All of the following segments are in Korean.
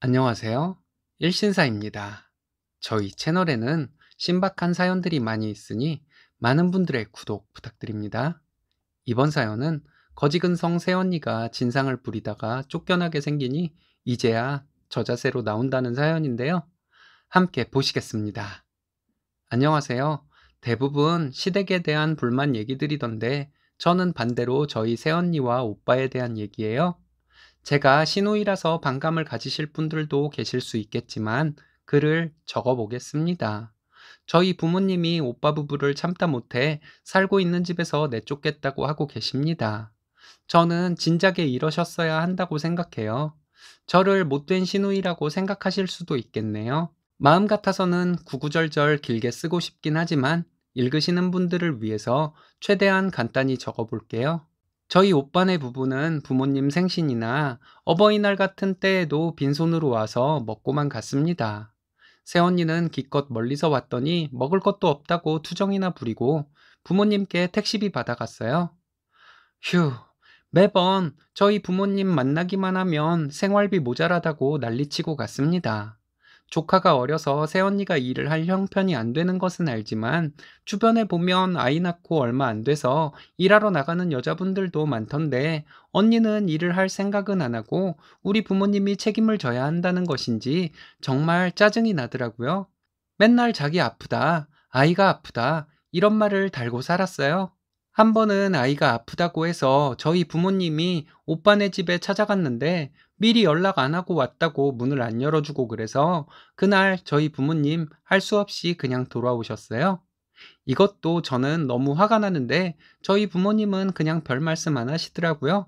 안녕하세요. 일신사입니다. 저희 채널에는 신박한 사연들이 많이 있으니 많은 분들의 구독 부탁드립니다. 이번 사연은 거지근성 새언니가 진상을 부리다가 쫓겨나게 생기니 이제야 저자세로 나온다는 사연인데요. 함께 보시겠습니다. 안녕하세요. 대부분 시댁에 대한 불만 얘기들이던데 저는 반대로 저희 새언니와 오빠에 대한 얘기예요. 제가 시누이라서 반감을 가지실 분들도 계실 수 있겠지만 글을 적어보겠습니다. 저희 부모님이 오빠 부부를 참다 못해 살고 있는 집에서 내쫓겠다고 하고 계십니다. 저는 진작에 이러셨어야 한다고 생각해요. 저를 못된 시누이라고 생각하실 수도 있겠네요. 마음 같아서는 구구절절 길게 쓰고 싶긴 하지만 읽으시는 분들을 위해서 최대한 간단히 적어볼게요. 저희 오빠네 부부는 부모님 생신이나 어버이날 같은 때에도 빈손으로 와서 먹고만 갔습니다. 새언니는 기껏 멀리서 왔더니 먹을 것도 없다고 투정이나 부리고 부모님께 택시비 받아갔어요. 휴, 매번 저희 부모님 만나기만 하면 생활비 모자라다고 난리치고 갔습니다. 조카가 어려서 새언니가 일을 할 형편이 안 되는 것은 알지만 주변에 보면 아이 낳고 얼마 안 돼서 일하러 나가는 여자분들도 많던데 언니는 일을 할 생각은 안 하고 우리 부모님이 책임을 져야 한다는 것인지 정말 짜증이 나더라고요. 맨날 자기 아프다, 아이가 아프다 이런 말을 달고 살았어요. 한 번은 아이가 아프다고 해서 저희 부모님이 오빠네 집에 찾아갔는데 미리 연락 안 하고 왔다고 문을 안 열어주고 그래서 그날 저희 부모님 할 수 없이 그냥 돌아오셨어요. 이것도 저는 너무 화가 나는데 저희 부모님은 그냥 별 말씀 안 하시더라고요.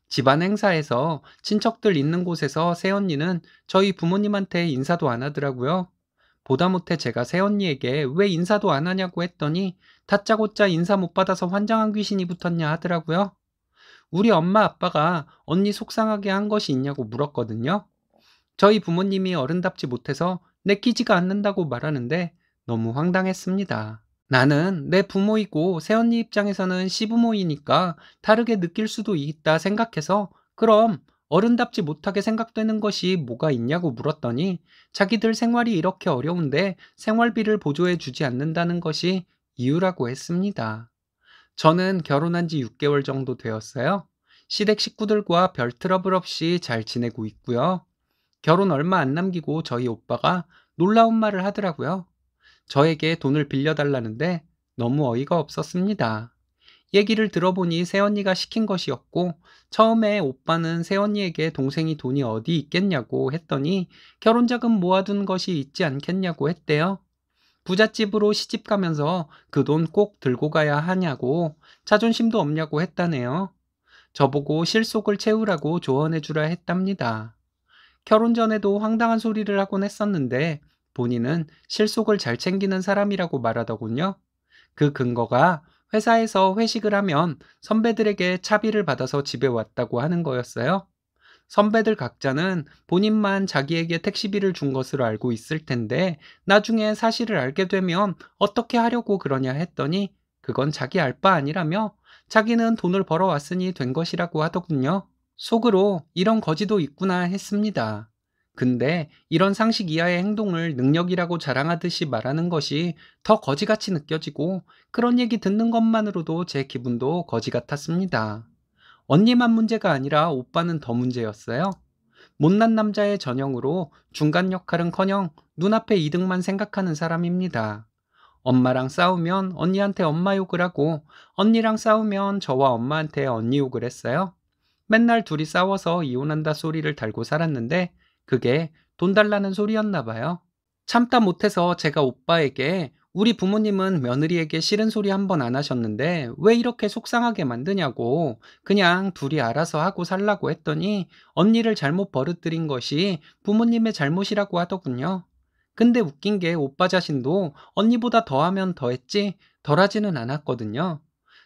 집안 행사에서 친척들 있는 곳에서 새언니는 저희 부모님한테 인사도 안 하더라고요. 보다 못해 제가 새언니에게 왜 인사도 안 하냐고 했더니 다짜고짜 인사 못 받아서 환장한 귀신이 붙었냐 하더라고요. 우리 엄마 아빠가 언니 속상하게 한 것이 있냐고 물었거든요. 저희 부모님이 어른답지 못해서 내키지가 않는다고 말하는데 너무 황당했습니다. 나는 내 부모이고 새언니 입장에서는 시부모이니까 다르게 느낄 수도 있다 생각해서 그럼 어른답지 못하게 생각되는 것이 뭐가 있냐고 물었더니 자기들 생활이 이렇게 어려운데 생활비를 보조해 주지 않는다는 것이 이유라고 했습니다. 저는 결혼한 지 6개월 정도 되었어요. 시댁 식구들과 별 트러블 없이 잘 지내고 있고요. 결혼 얼마 안 남기고 저희 오빠가 놀라운 말을 하더라고요. 저에게 돈을 빌려달라는데 너무 어이가 없었습니다. 얘기를 들어보니 새언니가 시킨 것이었고 처음에 오빠는 새언니에게 동생이 돈이 어디 있겠냐고 했더니 결혼자금 모아둔 것이 있지 않겠냐고 했대요. 부잣집으로 시집 가면서 그 돈 꼭 들고 가야 하냐고 자존심도 없냐고 했다네요. 저보고 실속을 채우라고 조언해 주라 했답니다. 결혼 전에도 황당한 소리를 하곤 했었는데 본인은 실속을 잘 챙기는 사람이라고 말하더군요. 그 근거가 회사에서 회식을 하면 선배들에게 차비를 받아서 집에 왔다고 하는 거였어요. 선배들 각자는 본인만 자기에게 택시비를 준 것으로 알고 있을 텐데 나중에 사실을 알게 되면 어떻게 하려고 그러냐 했더니 그건 자기 알 바 아니라며 자기는 돈을 벌어왔으니 된 것이라고 하더군요. 속으로 이런 거지도 있구나 했습니다. 근데 이런 상식 이하의 행동을 능력이라고 자랑하듯이 말하는 것이 더 거지같이 느껴지고 그런 얘기 듣는 것만으로도 제 기분도 거지 같았습니다. 언니만 문제가 아니라 오빠는 더 문제였어요. 못난 남자의 전형으로 중간 역할은커녕 눈앞의 이득만 생각하는 사람입니다. 엄마랑 싸우면 언니한테 엄마 욕을 하고 언니랑 싸우면 저와 엄마한테 언니 욕을 했어요. 맨날 둘이 싸워서 이혼한다 소리를 달고 살았는데 그게 돈 달라는 소리였나 봐요. 참다 못해서 제가 오빠에게 우리 부모님은 며느리에게 싫은 소리 한 번 안 하셨는데 왜 이렇게 속상하게 만드냐고 그냥 둘이 알아서 하고 살라고 했더니 언니를 잘못 버릇들인 것이 부모님의 잘못이라고 하더군요. 근데 웃긴 게 오빠 자신도 언니보다 더하면 더했지 덜하지는 않았거든요.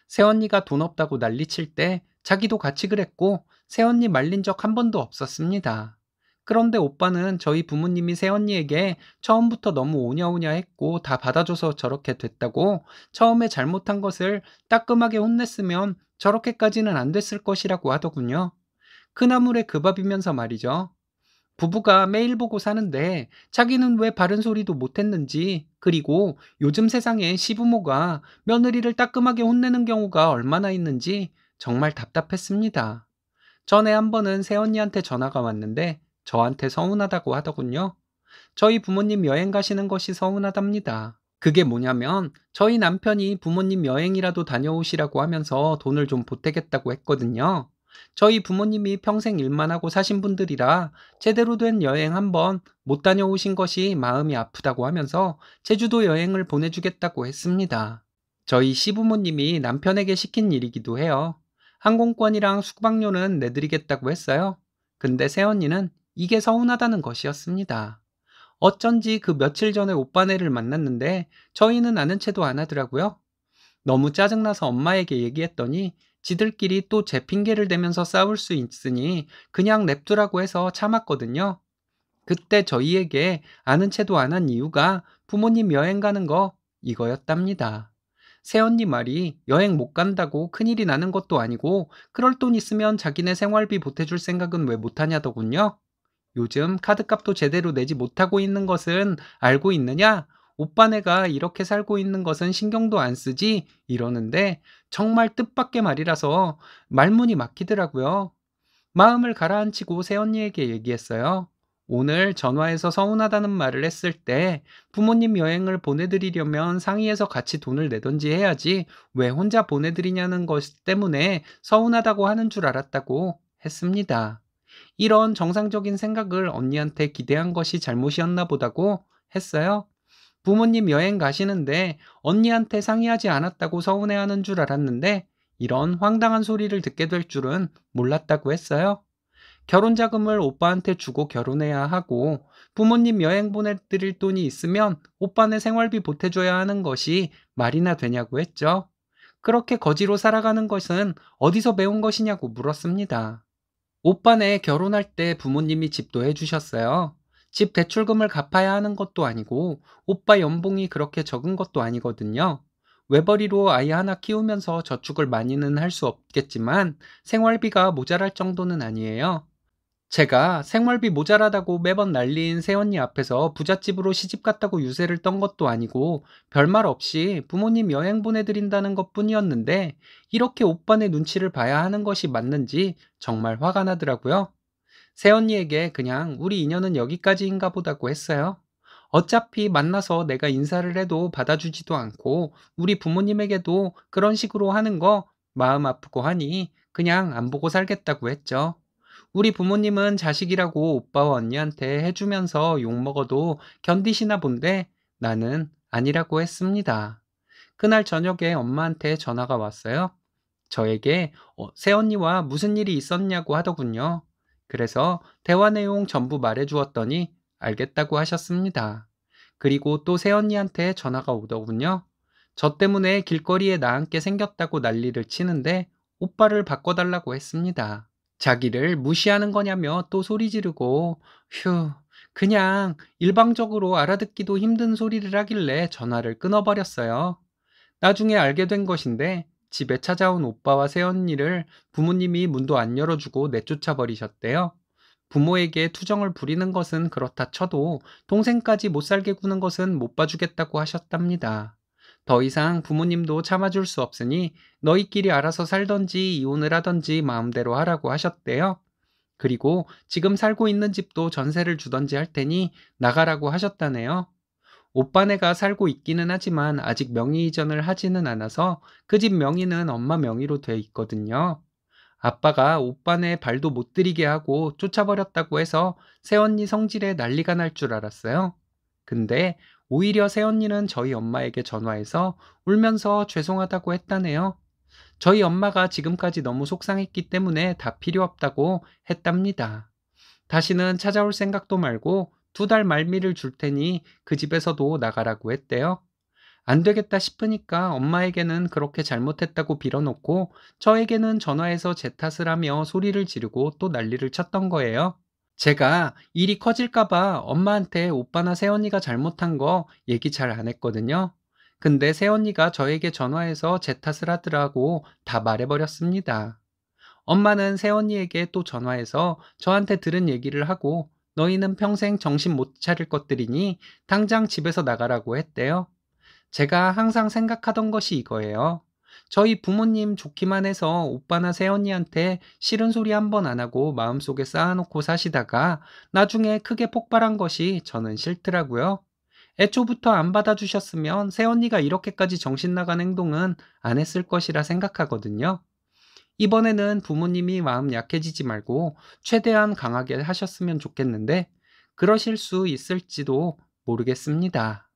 새언니가 돈 없다고 난리칠 때 자기도 같이 그랬고 새언니 말린 적 한 번도 없었습니다. 그런데 오빠는 저희 부모님이 새언니에게 처음부터 너무 오냐오냐 했고 다 받아줘서 저렇게 됐다고 처음에 잘못한 것을 따끔하게 혼냈으면 저렇게까지는 안 됐을 것이라고 하더군요. 그 나물에 그 밥이면서 말이죠. 부부가 매일 보고 사는데 자기는 왜 바른 소리도 못했는지, 그리고 요즘 세상에 시부모가 며느리를 따끔하게 혼내는 경우가 얼마나 있는지 정말 답답했습니다. 전에 한 번은 새언니한테 전화가 왔는데 저한테 서운하다고 하더군요. 저희 부모님 여행 가시는 것이 서운하답니다. 그게 뭐냐면 저희 남편이 부모님 여행이라도 다녀오시라고 하면서 돈을 좀 보태겠다고 했거든요. 저희 부모님이 평생 일만 하고 사신 분들이라 제대로 된 여행 한번 못 다녀오신 것이 마음이 아프다고 하면서 제주도 여행을 보내주겠다고 했습니다. 저희 시부모님이 남편에게 시킨 일이기도 해요. 항공권이랑 숙박료는 내드리겠다고 했어요. 근데 새언니는 이게 서운하다는 것이었습니다. 어쩐지 그 며칠 전에 오빠네를 만났는데 저희는 아는 체도 안 하더라고요. 너무 짜증나서 엄마에게 얘기했더니 지들끼리 또 제 핑계를 대면서 싸울 수 있으니 그냥 냅두라고 해서 참았거든요. 그때 저희에게 아는 체도 안 한 이유가 부모님 여행 가는 거 이거였답니다. 새언니 말이 여행 못 간다고 큰일이 나는 것도 아니고 그럴 돈 있으면 자기네 생활비 보태줄 생각은 왜 못하냐더군요. 요즘 카드값도 제대로 내지 못하고 있는 것은 알고 있느냐? 오빠네가 이렇게 살고 있는 것은 신경도 안 쓰지? 이러는데 정말 뜻밖의 말이라서 말문이 막히더라고요. 마음을 가라앉히고 새언니에게 얘기했어요. 오늘 전화해서 서운하다는 말을 했을 때 부모님 여행을 보내드리려면 상의해서 같이 돈을 내던지 해야지 왜 혼자 보내드리냐는 것 때문에 서운하다고 하는 줄 알았다고 했습니다. 이런 정상적인 생각을 언니한테 기대한 것이 잘못이었나 보다고 했어요. 부모님 여행 가시는데 언니한테 상의하지 않았다고 서운해하는 줄 알았는데 이런 황당한 소리를 듣게 될 줄은 몰랐다고 했어요. 결혼 자금을 오빠한테 주고 결혼해야 하고 부모님 여행 보내드릴 돈이 있으면 오빠네 생활비 보태줘야 하는 것이 말이나 되냐고 했죠. 그렇게 거지로 살아가는 것은 어디서 배운 것이냐고 물었습니다. 오빠네 결혼할 때 부모님이 집도 해주셨어요. 집 대출금을 갚아야 하는 것도 아니고 오빠 연봉이 그렇게 적은 것도 아니거든요. 외벌이로 아이 하나 키우면서 저축을 많이는 할 수 없겠지만 생활비가 모자랄 정도는 아니에요. 제가 생활비 모자라다고 매번 난리인 새언니 앞에서 부잣집으로 시집갔다고 유세를 떤 것도 아니고 별말 없이 부모님 여행 보내드린다는 것뿐이었는데 이렇게 오빠네 눈치를 봐야 하는 것이 맞는지 정말 화가 나더라고요. 새언니에게 그냥 우리 인연은 여기까지인가 보다고 했어요. 어차피 만나서 내가 인사를 해도 받아주지도 않고 우리 부모님에게도 그런 식으로 하는 거 마음 아프고 하니 그냥 안 보고 살겠다고 했죠. 우리 부모님은 자식이라고 오빠와 언니한테 해주면서 욕먹어도 견디시나 본데 나는 아니라고 했습니다. 그날 저녁에 엄마한테 전화가 왔어요. 저에게 새언니와 무슨 일이 있었냐고 하더군요. 그래서 대화 내용 전부 말해주었더니 알겠다고 하셨습니다. 그리고 또 새언니한테 전화가 오더군요. 저 때문에 길거리에 나앉게 생겼다고 난리를 치는데 오빠를 바꿔달라고 했습니다. 자기를 무시하는 거냐며 또 소리 지르고 휴, 그냥 일방적으로 알아듣기도 힘든 소리를 하길래 전화를 끊어버렸어요. 나중에 알게 된 것인데 집에 찾아온 오빠와 새언니를 부모님이 문도 안 열어주고 내쫓아 버리셨대요. 부모에게 투정을 부리는 것은 그렇다 쳐도 동생까지 못 살게 구는 것은 못 봐주겠다고 하셨답니다. 더 이상 부모님도 참아줄 수 없으니 너희끼리 알아서 살던지 이혼을 하던지 마음대로 하라고 하셨대요. 그리고 지금 살고 있는 집도 전세를 주던지 할 테니 나가라고 하셨다네요. 오빠네가 살고 있기는 하지만 아직 명의 이전을 하지는 않아서 그 집 명의는 엄마 명의로 돼 있거든요. 아빠가 오빠네 발도 못 들이게 하고 쫓아버렸다고 해서 새언니 성질에 난리가 날 줄 알았어요. 근데 오히려 새언니는 저희 엄마에게 전화해서 울면서 죄송하다고 했다네요. 저희 엄마가 지금까지 너무 속상했기 때문에 다 필요 없다고 했답니다. 다시는 찾아올 생각도 말고 2달 말미를 줄 테니 그 집에서도 나가라고 했대요. 안 되겠다 싶으니까 엄마에게는 그렇게 잘못했다고 빌어놓고 저에게는 전화해서 제 탓을 하며 소리를 지르고 또 난리를 쳤던 거예요. 제가 일이 커질까봐 엄마한테 오빠나 새언니가 잘못한 거 얘기 잘 안 했거든요. 근데 새언니가 저에게 전화해서 제 탓을 하더라고 다 말해버렸습니다. 엄마는 새언니에게 또 전화해서 저한테 들은 얘기를 하고 너희는 평생 정신 못 차릴 것들이니 당장 집에서 나가라고 했대요. 제가 항상 생각하던 것이 이거예요. 저희 부모님 좋기만 해서 오빠나 새언니한테 싫은 소리 한 번 안 하고 마음속에 쌓아놓고 사시다가 나중에 크게 폭발한 것이 저는 싫더라고요. 애초부터 안 받아주셨으면 새언니가 이렇게까지 정신 나간 행동은 안 했을 것이라 생각하거든요. 이번에는 부모님이 마음 약해지지 말고 최대한 강하게 하셨으면 좋겠는데 그러실 수 있을지도 모르겠습니다.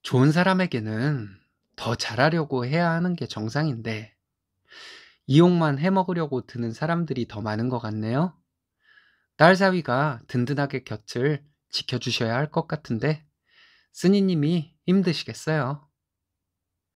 좋은 사람에게는 더 잘하려고 해야 하는 게 정상인데 이용만 해먹으려고 드는 사람들이 더 많은 것 같네요. 딸사위가 든든하게 곁을 지켜주셔야 할 것 같은데 스니님이 힘드시겠어요.